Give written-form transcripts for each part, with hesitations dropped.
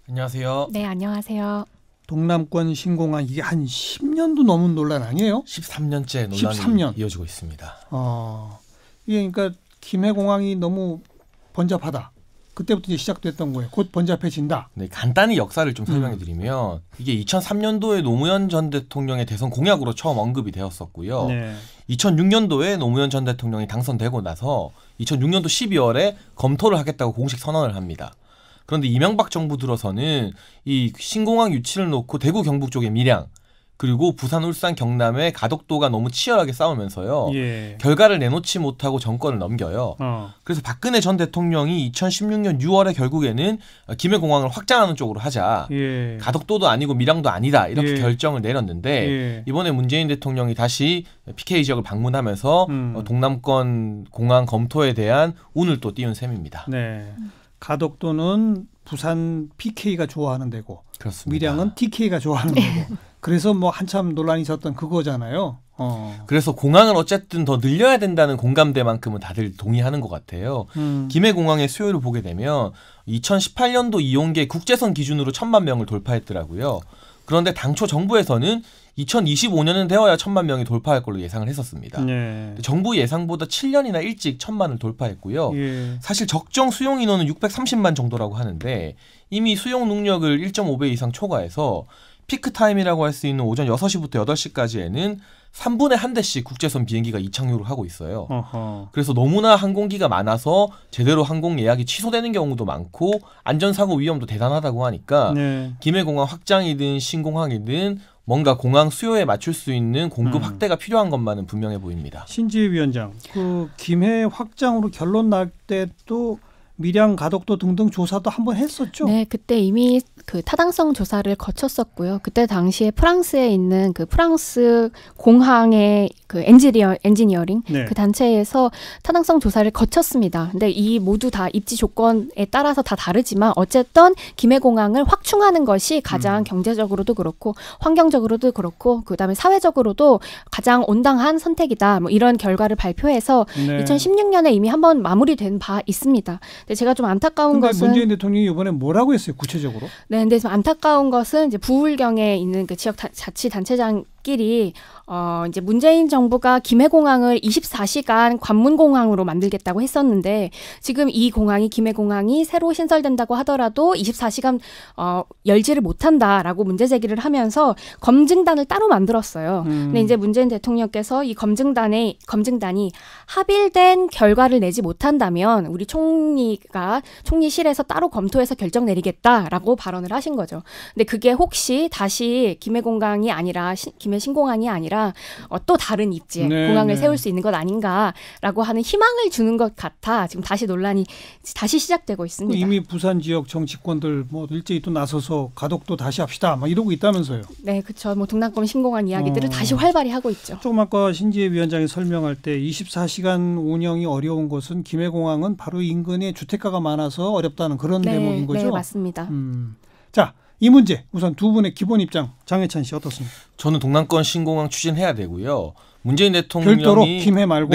안녕하세요. 네, 안녕하세요. 동남권 신공항 이게 한 10년도 넘은 논란 아니에요? 13년째 논란이 13년. 이어지고 있습니다. 이게 그러니까 김해공항이 너무 번잡하다. 그때부터 이제 시작됐던 거예요. 곧 번잡해진다. 네, 간단히 역사를 좀 설명해 드리면 이게 2003년도에 노무현 전 대통령의 대선 공약으로 처음 언급이 되었었고요. 네. 2006년도에 노무현 전 대통령이 당선되고 나서 2006년도 12월에 검토를 하겠다고 공식 선언을 합니다. 그런데 이명박 정부 들어서는 이 신공항 유치를 놓고 대구 경북 쪽의 밀양 그리고 부산 울산 경남의 가덕도가 너무 치열하게 싸우면서요. 예. 결과를 내놓지 못하고 정권을 넘겨요. 그래서 박근혜 전 대통령이 2016년 6월에 결국에는 김해공항을 확장하는 쪽으로 하자. 예. 가덕도도 아니고 밀양도 아니다. 이렇게 예. 결정을 내렸는데 예. 이번에 문재인 대통령이 다시 PK 지역을 방문하면서 동남권 공항 검토에 대한 운을 또 띄운 셈입니다. 네. 가덕도는 부산 PK가 좋아하는 데고 그렇습니다. 밀양은 TK가 좋아하는 데고 그래서 뭐 한참 논란이 있었던 그거잖아요. 그래서 공항을 어쨌든 더 늘려야 된다는 공감대만큼은 다들 동의하는 것 같아요. 김해공항의 수요를 보게 되면 2018년도 이용객 국제선 기준으로 1,000만 명을 돌파했더라고요. 그런데 당초 정부에서는 2025년은 되어야 1,000만 명이 돌파할 걸로 예상을 했었습니다. 네. 정부 예상보다 7년이나 일찍 1,000만을 돌파했고요. 예. 사실 적정 수용 인원은 630만 정도라고 하는데 이미 수용 능력을 1.5배 이상 초과해서 피크 타임이라고 할 수 있는 오전 6시부터 8시까지에는 3분에 한 대씩 국제선 비행기가 이착륙을 하고 있어요. 그래서 너무나 항공기가 많아서 제대로 항공 예약이 취소되는 경우도 많고 안전사고 위험도 대단하다고 하니까 네. 김해공항 확장이든 신공항이든 뭔가 공항 수요에 맞출 수 있는 공급 확대가 필요한 것만은 분명해 보입니다. 신지혜 위원장, 그 김해 확장으로 결론 날 때도 밀양, 가덕도 등등 조사도 한번 했었죠. 네, 그때 이미 그 타당성 조사를 거쳤었고요. 그때 당시에 프랑스에 있는 그 프랑스 공항의 그 엔지니어링 네. 그 단체에서 타당성 조사를 거쳤습니다. 근데 이 모두 다 입지 조건에 따라서 다 다르지만 어쨌든 김해공항을 확충하는 것이 가장 경제적으로도 그렇고 환경적으로도 그렇고 그다음에 사회적으로도 가장 온당한 선택이다. 뭐 이런 결과를 발표해서 네. 2016년에 이미 한번 마무리된 바 있습니다. 근데 제가 좀 안타까운 근데 것은 문재인 대통령이 이번에 뭐라고 했어요, 구체적으로? 네, 근데 좀 안타까운 것은 이제 부울경에 있는 그 지역 자치단체장끼리 이제 문재인 정부가 김해공항을 24시간 관문공항으로 만들겠다고 했었는데 지금 이 공항이 김해공항이 새로 신설된다고 하더라도 24시간 열지를 못한다라고 문제 제기를 하면서 검증단을 따로 만들었어요. 근데 이제 문재인 대통령께서 이 검증단이 합일된 결과를 내지 못한다면 우리 총리실에서 따로 검토해서 결정 내리겠다라고 발언을 하신 거죠. 근데 그게 혹시 다시 김해공항이 아니라 김해 신공항이 아니라 또 다른 입지에 공항을 세울 수 있는 것 아닌가라고 하는 희망을 주는 것 같아 지금 다시 논란이 다시 시작되고 있습니다. 이미 부산 지역 정치권들 뭐 일제히 또 나서서 가덕도 다시 합시다 막 이러고 있다면서요. 네, 그렇죠. 뭐 동남권 신공항 이야기들을 다시 활발히 하고 있죠. 조금 아까 신지혜 위원장이 설명할 때 24시간 운영이 어려운 것은 김해공항은 바로 인근에 주택가가 많아서 어렵다는 그런 대목인 거죠. 네, 맞습니다. 자, 이 문제 우선 두 분의 기본 입장 장해찬 씨 어떻습니까? 저는 동남권 신공항 추진해야 되고요. 문재인 대통령이 별도로 김해 말고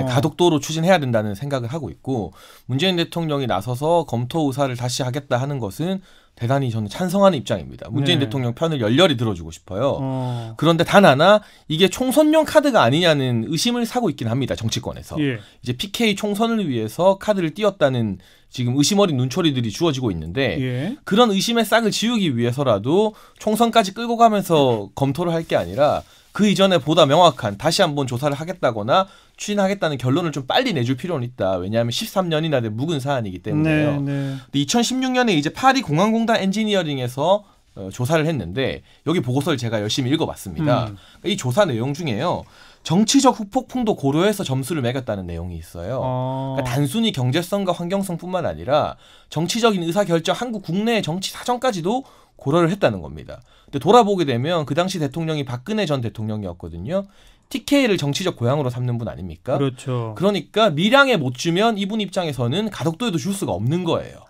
가덕도로 추진해야 된다는 생각을 하고 있고 문재인 대통령이 나서서 검토 의사를 다시 하겠다 하는 것은 대단히 저는 찬성하는 입장입니다. 문재인 대통령 편을 열렬히 들어주고 싶어요. 그런데 단 하나 이게 총선용 카드가 아니냐는 의심을 사고 있긴 합니다. 정치권에서. 이제 PK 총선을 위해서 카드를 띄웠다는 지금 의심 어린 눈초리들이 주어지고 있는데 그런 의심의 싹을 지우기 위해서라도 총선까지 끌고 가면서 검토를 할 게 아니라 그 이전에 보다 명확한 다시 한번 조사를 하겠다거나 추진하겠다는 결론을 좀 빨리 내줄 필요는 있다. 왜냐하면 13년이나 된 묵은 사안이기 때문에요. 근데 2016년에 이제 파리 공항공단 엔지니어링에서 조사를 했는데 여기 보고서를 제가 열심히 읽어봤습니다. 이 조사 내용 중에요. 정치적 후폭풍도 고려해서 점수를 매겼다는 내용이 있어요. 그러니까 단순히 경제성과 환경성뿐만 아니라 정치적인 의사결정, 한국 국내의 정치 사정까지도 고려를 했다는 겁니다. 근데 돌아보게 되면 그 당시 대통령이 박근혜 전 대통령이었거든요. TK를 정치적 고향으로 삼는 분 아닙니까? 그렇죠. 그러니까 밀양에 못 주면 이분 입장에서는 가덕도에도 줄 수가 없는 거예요.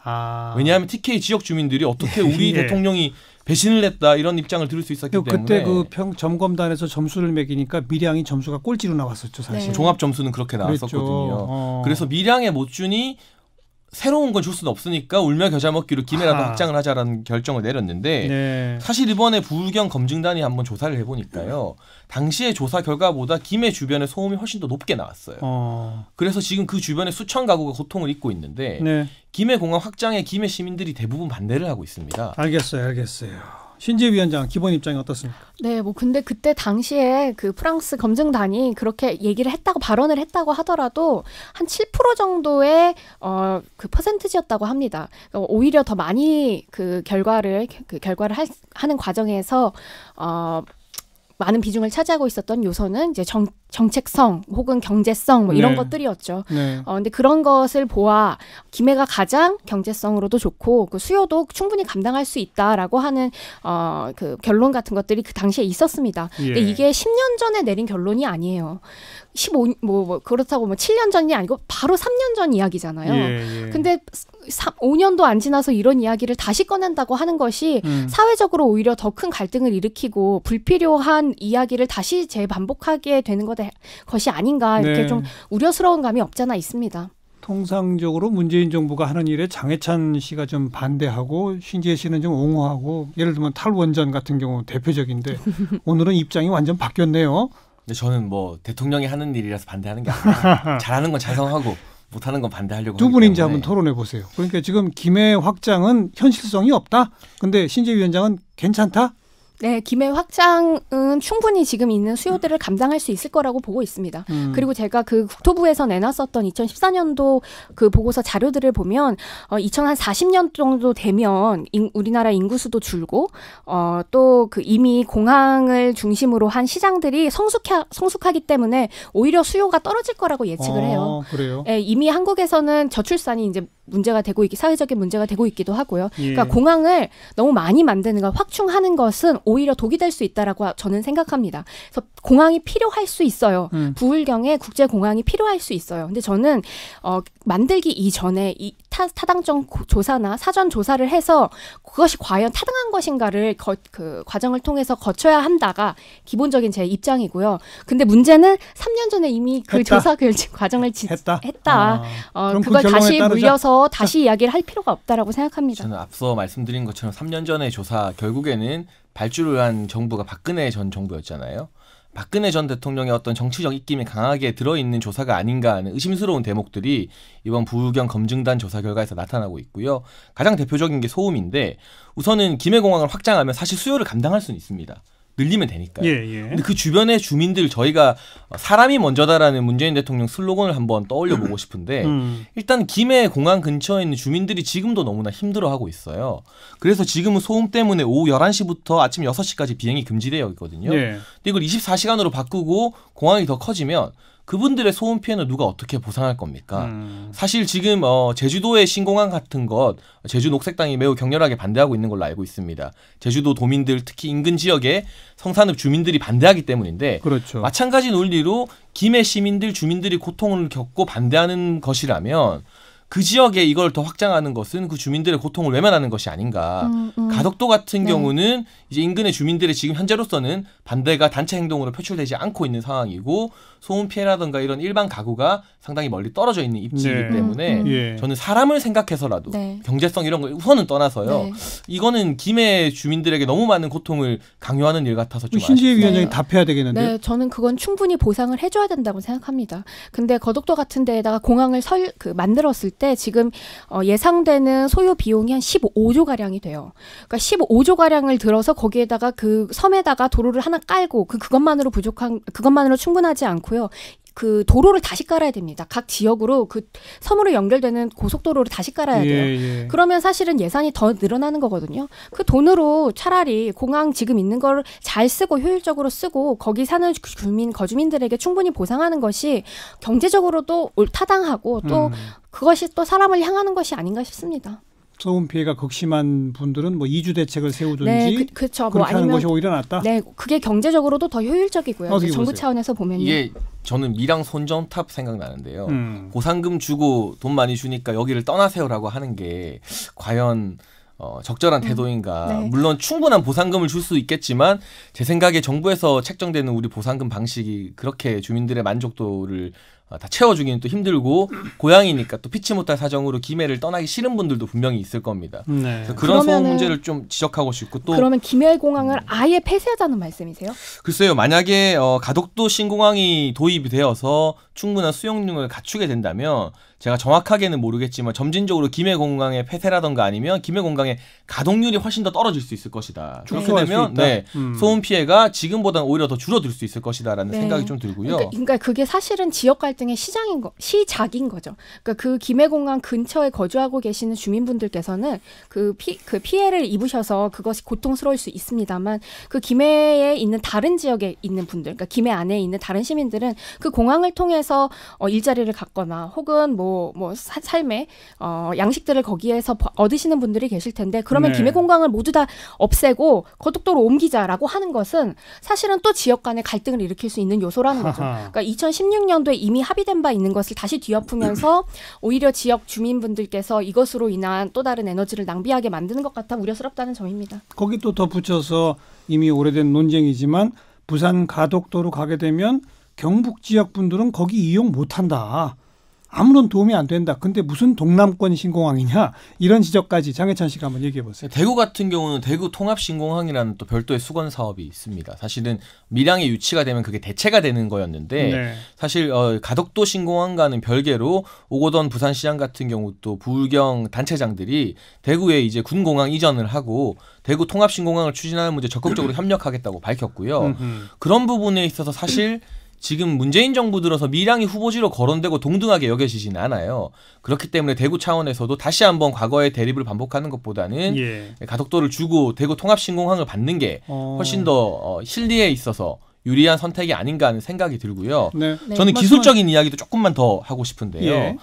왜냐하면 TK 지역 주민들이 어떻게 우리 대통령이 배신을 했다 이런 입장을 들을 수 있었기 때문에 그때 그 점검단에서 점수를 매기니까 밀양이 점수가 꼴찌로 나왔었죠 사실. 종합 점수는 그렇게 나왔었거든요. 그래서 밀양에 못 주니 새로운 건 줄 수는 없으니까 울며 겨자 먹기로 김해라도 확장을 하자라는 결정을 내렸는데 네. 사실 이번에 부울경 검증단이 한번 조사를 해보니까요. 당시의 조사 결과보다 김해 주변의 소음이 훨씬 더 높게 나왔어요. 그래서 지금 그 주변에 수천 가구가 고통을 잊고 있는데 네. 김해 공항 확장에 김해 시민들이 대부분 반대를 하고 있습니다. 알겠어요. 신재 위원장 기본 입장이 어떻습니까? 네, 뭐 근데 그때 당시에 그 프랑스 검증단이 그렇게 얘기를 했다고 발언을 했다고 하더라도 한 7% 정도의 그 퍼센티지였다고 합니다. 오히려 더 많이 그 결과를 하는 과정에서 많은 비중을 차지하고 있었던 요소는 이제 정책성 혹은 경제성 뭐 이런 네. 것들이었죠. 네. 근데 그런 것을 보아 김해가 가장 경제성으로도 좋고 그 수요도 충분히 감당할 수 있다라고 하는 그 결론 같은 것들이 그 당시에 있었습니다. 예. 근데 이게 10년 전에 내린 결론이 아니에요. 15 그렇다고 뭐 7년 전이 아니고 바로 3년 전 이야기잖아요. 예. 근데 5년도 안 지나서 이런 이야기를 다시 꺼낸다고 하는 것이 사회적으로 오히려 더 큰 갈등을 일으키고 불필요한 이야기를 다시 재반복하게 되는 것이 아닌가 이렇게 네. 좀 우려스러운 감이 없잖아 있습니다. 통상적으로 문재인 정부가 하는 일에 장해찬 씨가 좀 반대하고 신재 씨는 좀 옹호하고 예를 들면 탈원전 같은 경우 대표적인데 오늘은 입장이 완전 바뀌었네요. 근데 저는 뭐 대통령이 하는 일이라서 반대하는 게 아니라 잘하는 건 찬성하고 못하는 건 반대하려고 두 하기 분이 이제 때문에. 한번 토론해 보세요. 그러니까 지금 김해 확장은 현실성이 없다. 근데 신재 위원장은 괜찮다. 네, 김해 확장은 충분히 지금 있는 수요들을 감당할 수 있을 거라고 보고 있습니다. 그리고 제가 그 국토부에서 내놨었던 2014년도 그 보고서 자료들을 보면 2040년 정도 되면 우리나라 인구수도 줄고 또 그 이미 공항을 중심으로 한 시장들이 성숙하기 때문에 오히려 수요가 떨어질 거라고 예측을 해요. 그래요? 예, 이미 한국에서는 저출산이 이제 문제가 되고 사회적인 문제가 되고 있기도 하고요. 예. 그러니까 공항을 너무 많이 만드는 것, 확충하는 것은 오히려 독이 될 수 있다라고 저는 생각합니다. 그래서 공항이 필요할 수 있어요. 부울경에 국제공항이 필요할 수 있어요. 근데 저는 만들기 이전에 이 타당성 조사나 사전 조사를 해서 그것이 과연 타당한 것인가를 그 과정을 통해서 거쳐야 한다가 기본적인 제 입장이고요. 근데 문제는 3년 전에 이미 그 조사 과정을 했다. 그럼 그걸 그 다시 따르자. 물려서 다시 이야기를 할 필요가 없다라고 생각합니다. 저는 앞서 말씀드린 것처럼 3년 전의 조사 결국에는 발주를 한 정부가 박근혜 전 정부였잖아요. 박근혜 전 대통령의 어떤 정치적 입김이 강하게 들어있는 조사가 아닌가 하는 의심스러운 대목들이 이번 부울경 검증단 조사 결과에서 나타나고 있고요. 가장 대표적인 게 소음인데 우선은 김해공항을 확장하면 사실 수요를 감당할 수는 있습니다. 늘리면 되니까요. 근데 그 주변의 주민들 저희가 사람이 먼저다라는 문재인 대통령 슬로건을 한번 떠올려 보고 싶은데 일단 김해 공항 근처에 있는 주민들이 지금도 너무나 힘들어하고 있어요. 그래서 지금은 소음 때문에 오후 11시부터 아침 6시까지 비행이 금지되어 있거든요. 근데 이걸 24시간으로 바꾸고 공항이 더 커지면 그분들의 소음 피해는 누가 어떻게 보상할 겁니까? 사실 지금 제주도의 신공항 같은 것 제주 녹색당이 매우 격렬하게 반대하고 있는 걸로 알고 있습니다. 제주도 도민들 특히 인근 지역에 성산읍 주민들이 반대하기 때문인데 그렇죠. 마찬가지 논리로 김해 시민들 주민들이 고통을 겪고 반대하는 것이라면 그 지역에 이걸 더 확장하는 것은 그 주민들의 고통을 외면하는 것이 아닌가. 가덕도 같은 경우는 이제 인근의 주민들의 지금 현재로서는 반대가 단체 행동으로 표출되지 않고 있는 상황이고 소음 피해라든가 이런 일반 가구가 상당히 멀리 떨어져 있는 입지이기 때문에 저는 사람을 생각해서라도 경제성 이런 거 우선은 떠나서요. 이거는 김해 주민들에게 너무 많은 고통을 강요하는 일 같아서 좀 아쉽습니다. 신재 위원장이 답해야 되겠는데요. 네, 저는 그건 충분히 보상을 해줘야 된다고 생각합니다. 근데 거덕도 같은 데에다가 공항을 만들었을 때 지금 예상되는 소요 비용이 한 15조 가량이 돼요. 그러니까 15조 가량을 들어서 거기에다가 그 섬에다가 도로를 하나 깔고 그것만으로 충분하지 않고요. 그 도로를 다시 깔아야 됩니다. 각 지역으로 그 섬으로 연결되는 고속도로를 다시 깔아야 돼요. 그러면 사실은 예산이 더 늘어나는 거거든요. 그 돈으로 차라리 공항 지금 있는 걸 잘 쓰고 효율적으로 쓰고 거기 사는 거주민들에게 충분히 보상하는 것이 경제적으로도 타당하고 또 그것이 또 사람을 향하는 것이 아닌가 싶습니다. 소음 피해가 극심한 분들은 뭐 2주 대책을 세우든지 네, 그렇죠. 그렇게 하는 것이 오히려 낫다. 네, 그게 경제적으로도 더 효율적이고요. 정부 보세요. 차원에서 보면요. 이게 저는 밀양 손정탑 생각나는데요. 보상금 주고 돈 많이 주니까 여기를 떠나세요라고 하는 게 과연 적절한 태도인가. 물론 충분한 보상금을 줄 수 있겠지만 제 생각에 정부에서 책정되는 우리 보상금 방식이 그렇게 주민들의 만족도를 다 채워주기는 또 힘들고 고향이니까 또 피치 못할 사정으로 김해를 떠나기 싫은 분들도 분명히 있을 겁니다. 네. 그런 소음 문제를 좀 지적하고 싶고 또 그러면 김해공항을 아예 폐쇄하자는 말씀이세요? 글쎄요. 만약에 가덕도 신공항이 도입이 되어서 충분한 수용력을 갖추게 된다면 제가 정확하게는 모르겠지만 점진적으로 김해공항의 폐쇄라던가 아니면 김해공항의 가동률이 훨씬 더 떨어질 수 있을 것이다. 그렇게 되면 소음 피해가 지금보다는 오히려 더 줄어들 수 있을 것이다라는 생각이 좀 들고요. 그러니까 그게 사실은 지역 갈등의 시작인 거죠. 그러니까 그 김해공항 근처에 거주하고 계시는 주민분들께서는 그 피해를 입으셔서 그것이 고통스러울 수 있습니다만 그 김해에 있는 다른 지역에 있는 분들, 그러니까 김해 안에 있는 다른 시민들은 그 공항을 통해서 일자리를 갖거나 혹은 삶의 양식들을 거기에서 얻으시는 분들이 계실 텐데 그러면 김해공항을 모두 다 없애고 고속도로 옮기자라고 하는 것은 사실은 또 지역 간의 갈등을 일으킬 수 있는 요소라는 거죠. 그러니까 2016년도에 이미 합의된 바 있는 것을 다시 뒤엎으면서 오히려 지역 주민분들께서 이것으로 인한 또 다른 에너지를 낭비하게 만드는 것 같아 우려스럽다는 점입니다. 거기 또 덧붙여서 이미 오래된 논쟁이지만 부산 가덕도로 가게 되면 경북 지역 분들은 거기 이용 못한다. 아무런 도움이 안 된다. 근데 무슨 동남권 신공항이냐 이런 지적까지 장해찬 씨가 한번 얘기해 보세요. 대구 같은 경우는 대구 통합신공항이라는 또 별도의 수건 사업이 있습니다. 사실은 밀양에 유치가 되면 그게 대체가 되는 거였는데 사실 가덕도 신공항과는 별개로 오거돈 부산시장 같은 경우 또 부울경 단체장들이 대구에 이제 군공항 이전을 하고 대구 통합신공항을 추진하는 문제 적극적으로 협력하겠다고 밝혔고요. 그런 부분에 있어서 사실 지금 문재인 정부 들어서 밀양이 후보지로 거론되고 동등하게 여겨지지는 않아요. 그렇기 때문에 대구 차원에서도 다시 한번 과거의 대립을 반복하는 것보다는 가덕도를 주고 대구 통합신공항을 받는 게 훨씬 더 실리에 있어서 유리한 선택이 아닌가 하는 생각이 들고요. 저는 기술적인 이야기도 조금만 더 하고 싶은데요.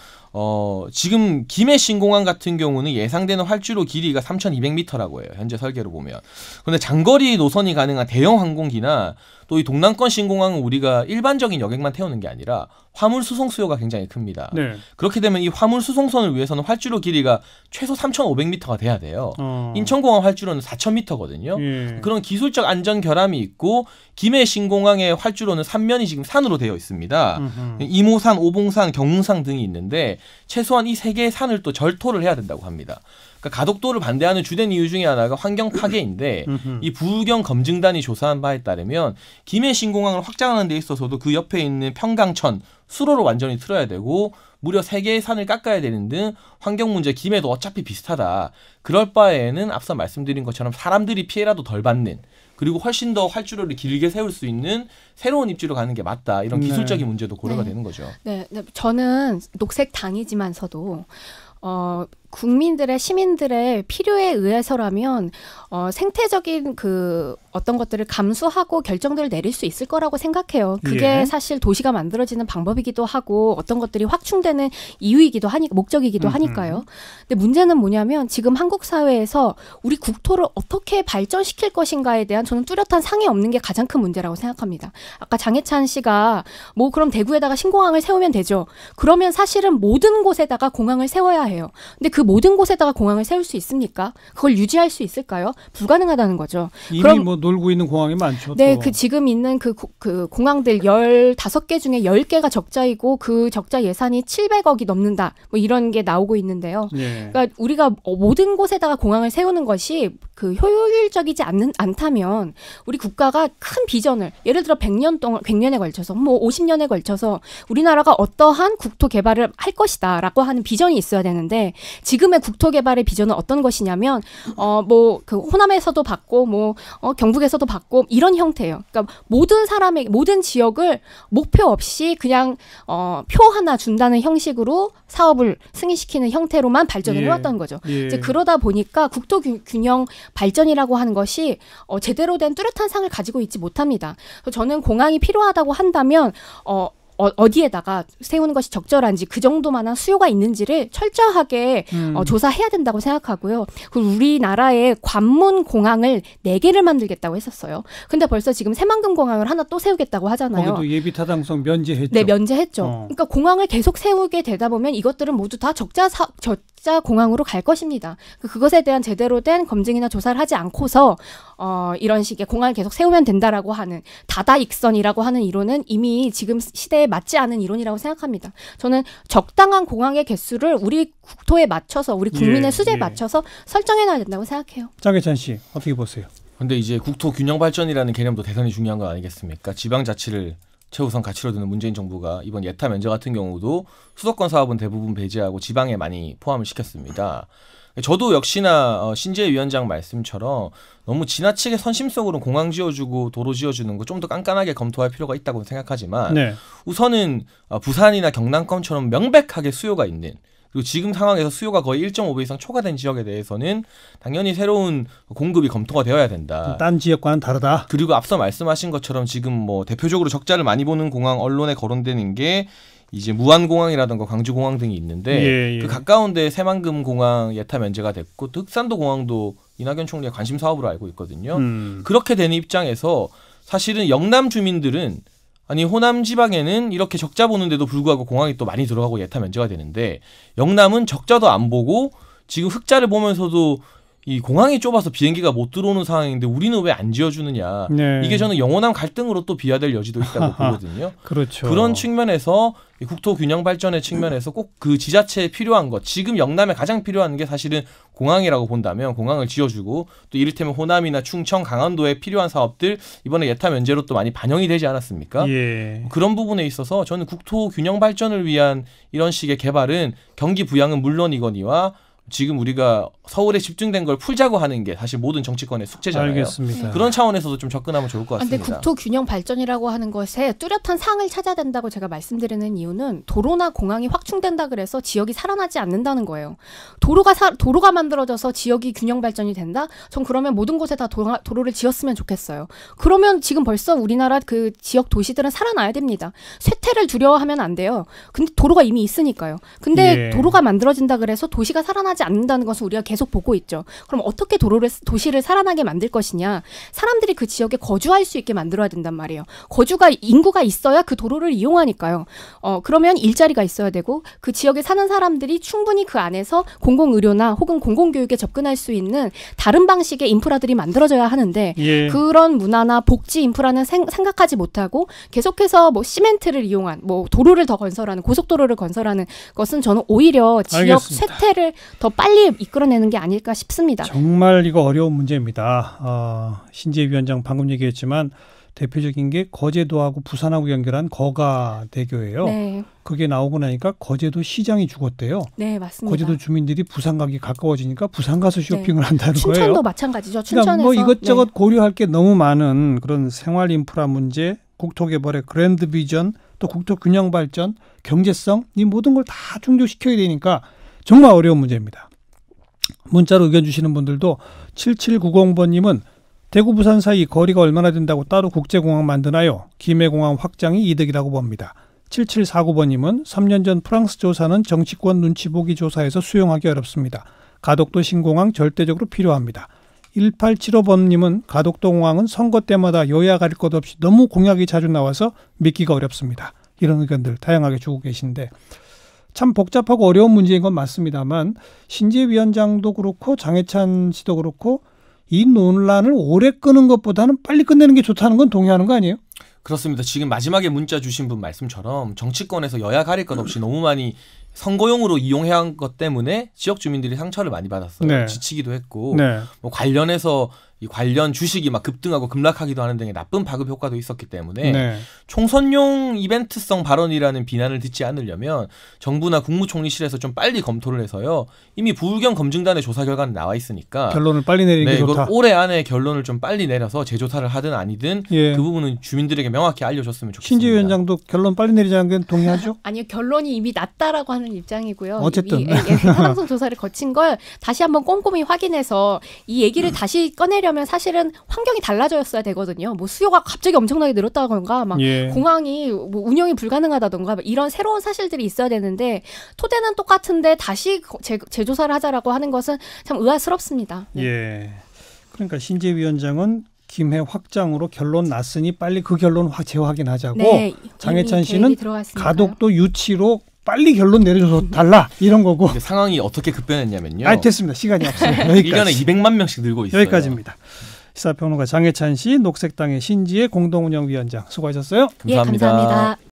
지금 김해 신공항 같은 경우는 예상되는 활주로 길이가 3,200m라고 해요. 현재 설계로 보면. 그런데 장거리 노선이 가능한 대형 항공기나 또 이 동남권 신공항은 우리가 일반적인 여객만 태우는 게 아니라 화물 수송 수요가 굉장히 큽니다. 그렇게 되면 이 화물 수송선을 위해서는 활주로 길이가 최소 3,500m가 돼야 돼요. 인천공항 활주로는 4,000m거든요. 그런 기술적 안전 결함이 있고 김해 신공항의 활주로는 3면이 지금 산으로 되어 있습니다. 이모산, 오봉산, 경운산 등이 있는데 최소한 이 세 개의 산을 또 절토를 해야 된다고 합니다. 그러니까 가덕도를 반대하는 주된 이유 중에 하나가 환경 파괴인데 이 부울경 검증단이 조사한 바에 따르면 김해 신공항을 확장하는 데 있어서도 그 옆에 있는 평강천, 수로를 완전히 틀어야 되고 무려 3개의 산을 깎아야 되는 등 환경 문제 김해도 어차피 비슷하다. 그럴 바에는 앞서 말씀드린 것처럼 사람들이 피해라도 덜 받는 그리고 훨씬 더 활주로를 길게 세울 수 있는 새로운 입지로 가는 게 맞다. 이런 기술적인 문제도 고려가 되는 거죠. 저는 녹색당이지만서도 국민들의 시민들의 필요에 의해서라면 생태적인 그 어떤 것들을 감수하고 결정들을 내릴 수 있을 거라고 생각해요. 그게 사실 도시가 만들어지는 방법이기도 하고 어떤 것들이 확충되는 이유이기도 하니까 목적이기도 하니까요. 근데 문제는 뭐냐면 지금 한국 사회에서 우리 국토를 어떻게 발전시킬 것인가에 대한 저는 뚜렷한 상이 없는 게 가장 큰 문제라고 생각합니다. 아까 장해찬 씨가 그럼 대구에다가 신공항을 세우면 되죠. 그러면 사실은 모든 곳에다가 공항을 세워야 해요. 근데 그 모든 곳에다가 공항을 세울 수 있습니까? 그걸 유지할 수 있을까요? 불가능하다는 거죠. 이미 그럼, 놀고 있는 공항이 많죠. 네, 지금 있는 그 공항들 15개 중에 10개가 적자이고 그 적자 예산이 700억이 넘는다. 이런 게 나오고 있는데요. 그러니까 우리가 모든 곳에다가 공항을 세우는 것이 그 효율적이지 않다면 우리 국가가 큰 비전을 예를 들어 100년에 걸쳐서 50년에 걸쳐서 우리나라가 어떠한 국토 개발을 할 것이다라고 하는 비전이 있어야 되는데 지금의 국토 개발의 비전은 어떤 것이냐면 그 호남에서도 받고 경북에서도 받고 이런 형태예요. 그러니까 모든 지역을 목표 없이 그냥 표 하나 준다는 형식으로 사업을 승인시키는 형태로만 발전을 해왔던 거죠. 이제 그러다 보니까 국토 균형 발전이라고 하는 것이 제대로 된 뚜렷한 상을 가지고 있지 못합니다. 저는 공항이 필요하다고 한다면 어디에다가 세우는 것이 적절한지 그 정도만한 수요가 있는지를 철저하게 조사해야 된다고 생각하고요. 그리고 우리나라의 관문 공항을 4개를 만들겠다고 했었어요. 근데 벌써 지금 새만금 공항을 하나 또 세우겠다고 하잖아요. 거기도 예비 타당성 면제했죠. 네, 면제했죠. 그러니까 공항을 계속 세우게 되다 보면 이것들은 모두 다 적자 공항으로 갈 것입니다. 그것에 대한 제대로 된 검증이나 조사를 하지 않고서 이런 식의 공항을 계속 세우면 된다라고 하는 다다익선이라고 하는 이론은 이미 지금 시대에 국토에 맞지 않은 이론이라고 생각합니다. 저는 적당한 공항의 개수를 우리 국토에 맞춰서 우리 국민의 수제에 맞춰서 설정해놔야 된다고 생각해요. 장해찬 씨 어떻게 보세요? 근데 이제 국토 균형 발전이라는 개념도 대단히 중요한 거 아니겠습니까? 지방자치를 최우선 가치로 두는 문재인 정부가 이번 예타 면제 같은 경우도 수도권 사업은 대부분 배제하고 지방에 많이 포함을 시켰습니다. 저도 역시나 신재희 위원장 말씀처럼 너무 지나치게 선심성으로 공항 지어주고 도로 지어주는 거 좀 더 깐깐하게 검토할 필요가 있다고 생각하지만 네. 우선은 부산이나 경남권처럼 명백하게 수요가 있는, 그리고 지금 상황에서 수요가 거의 1.5배 이상 초과된 지역에 대해서는 당연히 새로운 공급이 검토가 되어야 된다. 딴 지역과는 다르다. 그리고 앞서 말씀하신 것처럼 지금 뭐 대표적으로 적자를 많이 보는 공항 언론에 거론되는 게 이제 무안공항이라든가 광주공항 등이 있는데 그 가까운 데 새만금 공항 예타 면제가 됐고 또 흑산도 공항도 이낙연 총리의 관심 사업으로 알고 있거든요. 그렇게 되는 입장에서 사실은 영남 주민들은 아니 호남 지방에는 이렇게 적자 보는데도 불구하고 공항이 또 많이 들어가고 예타 면제가 되는데 영남은 적자도 안 보고 지금 흑자를 보면서도 이 공항이 좁아서 비행기가 못 들어오는 상황인데 우리는 왜 안 지어주느냐. 네. 이게 저는 영원한 갈등으로 또 비화될 여지도 있다고 보거든요. 그렇죠. 그런 측면에서 국토 균형 발전의 측면에서 꼭 그 지자체에 필요한 것, 지금 영남에 가장 필요한 게 사실은 공항이라고 본다면 공항을 지어주고 또 이를테면 호남이나 충청, 강원도에 필요한 사업들 이번에 예타 면제로 또 많이 반영이 되지 않았습니까? 예. 그런 부분에 있어서 저는 국토 균형 발전을 위한 이런 식의 개발은 경기 부양은 물론이거니와 지금 우리가 서울에 집중된 걸 풀자고 하는 게 사실 모든 정치권의 숙제잖아요. 알겠습니다. 그런 차원에서도 좀 접근하면 좋을 것 같습니다. 근데 국토 균형 발전이라고 하는 것에 뚜렷한 상을 찾아야 된다고 제가 말씀드리는 이유는 도로나 공항이 확충된다 그래서 지역이 살아나지 않는다는 거예요. 도로가 만들어져서 지역이 균형 발전이 된다? 전 그러면 모든 곳에 다 도로를 지었으면 좋겠어요. 그러면 지금 벌써 우리나라 그 지역 도시들은 살아나야 됩니다. 쇠퇴를 두려워하면 안 돼요. 근데 도로가 이미 있으니까요. 근데 도로가 만들어진다 그래서 도시가 살아나지 않는다는 것을 우리가 계속 보고 있죠. 그럼 어떻게 도시를 살아나게 만들 것이냐? 사람들이 그 지역에 거주할 수 있게 만들어야 된단 말이에요. 인구가 있어야 그 도로를 이용하니까요. 그러면 일자리가 있어야 되고 그 지역에 사는 사람들이 충분히 그 안에서 공공의료나 혹은 공공교육에 접근할 수 있는 다른 방식의 인프라들이 만들어져야 하는데 그런 문화나 복지 인프라는 생각하지 못하고 계속해서 뭐 시멘트를 이용한 뭐 도로를 더 건설하는 고속도로를 건설하는 것은 저는 오히려 지역 쇠퇴를 더 빨리 이끌어내는 게 아닐까 싶습니다. 정말 이거 어려운 문제입니다. 신재희 위원장 방금 얘기했지만 대표적인 게 거제도하고 부산하고 연결한 거가대교예요. 네. 그게 나오고 나니까 거제도 시장이 죽었대요. 네, 맞습니다. 거제도 주민들이 부산 가기 가까워지니까 부산 가서 쇼핑을 한다는 거예요. 춘천도 마찬가지죠. 춘천에서. 그러니까 뭐 이것저것 고려할 게 너무 많은 그런 생활 인프라 문제, 국토개발의 그랜드 비전, 또 국토 균형 발전, 경제성 이 모든 걸 다 충족시켜야 되니까 정말 어려운 문제입니다. 문자로 의견 주시는 분들도 7790번님은 대구 부산 사이 거리가 얼마나 된다고 따로 국제공항 만드나요? 김해공항 확장이 이득이라고 봅니다. 7749번님은 3년 전 프랑스 조사는 정치권 눈치 보기 조사에서 수용하기 어렵습니다. 가덕도 신공항 절대적으로 필요합니다. 1875번님은 가덕도 공항은 선거 때마다 여야 가릴 것 없이 너무 공약이 자주 나와서 믿기가 어렵습니다. 이런 의견들 다양하게 주고 계신데 참 복잡하고 어려운 문제인 건 맞습니다만 신재희 위원장도 그렇고 장해찬 씨도 그렇고 이 논란을 오래 끄는 것보다는 빨리 끝내는 게 좋다는 건 동의하는 거 아니에요? 그렇습니다. 지금 마지막에 문자 주신 분 말씀처럼 정치권에서 여야 가릴 것 없이 너무 많이 선거용으로 이용해야 한 것 때문에 지역 주민들이 상처를 많이 받았어요. 네. 지치기도 했고 네. 뭐 관련해서 이 관련 주식이 막 급등하고 급락하기도 하는 등의 나쁜 파급 효과도 있었기 때문에 네. 총선용 이벤트성 발언이라는 비난을 듣지 않으려면 정부나 국무총리실에서 좀 빨리 검토를 해서요. 이미 부울경 검증단의 조사 결과는 나와 있으니까 결론을 빨리 내리는 게 좋다. 올해 안에 결론을 좀 빨리 내려서 재조사를 하든 아니든 그 부분은 주민들에게 명확히 알려줬으면 좋겠습니다. 신재희 위원장도 결론 빨리 내리자는 건 동의하죠? 아니요. 결론이 이미 났다라고 하는 입장이고요. 어쨌든 타당성 조사를 거친 걸 다시 한번 꼼꼼히 확인해서 이 얘기를 다시 꺼내려면 사실은 환경이 달라졌어야 되거든요. 뭐 수요가 갑자기 엄청나게 늘었다던가 막 공항이 뭐 운영이 불가능하다던가 이런 새로운 사실들이 있어야 되는데 토대는 똑같은데 다시 재조사를 하자라고 하는 것은 참 의아스럽습니다. 네. 예. 그러니까 신재희 위원장은 김해 확장으로 결론 났으니 빨리 그 결론 재확인하자고 장해찬 씨는 가덕도 유치로 빨리 결론 내려줘서 달라 이런 거고. 상황이 어떻게 급변했냐면요. 됐습니다. 시간이 없어요. 여기까지. 1년에 200만 명씩 늘고 있어요. 여기까지입니다. 시사평론가 장해찬 씨, 녹색당의 신지혜 공동운영위원장 수고하셨어요. 감사합니다. 감사합니다.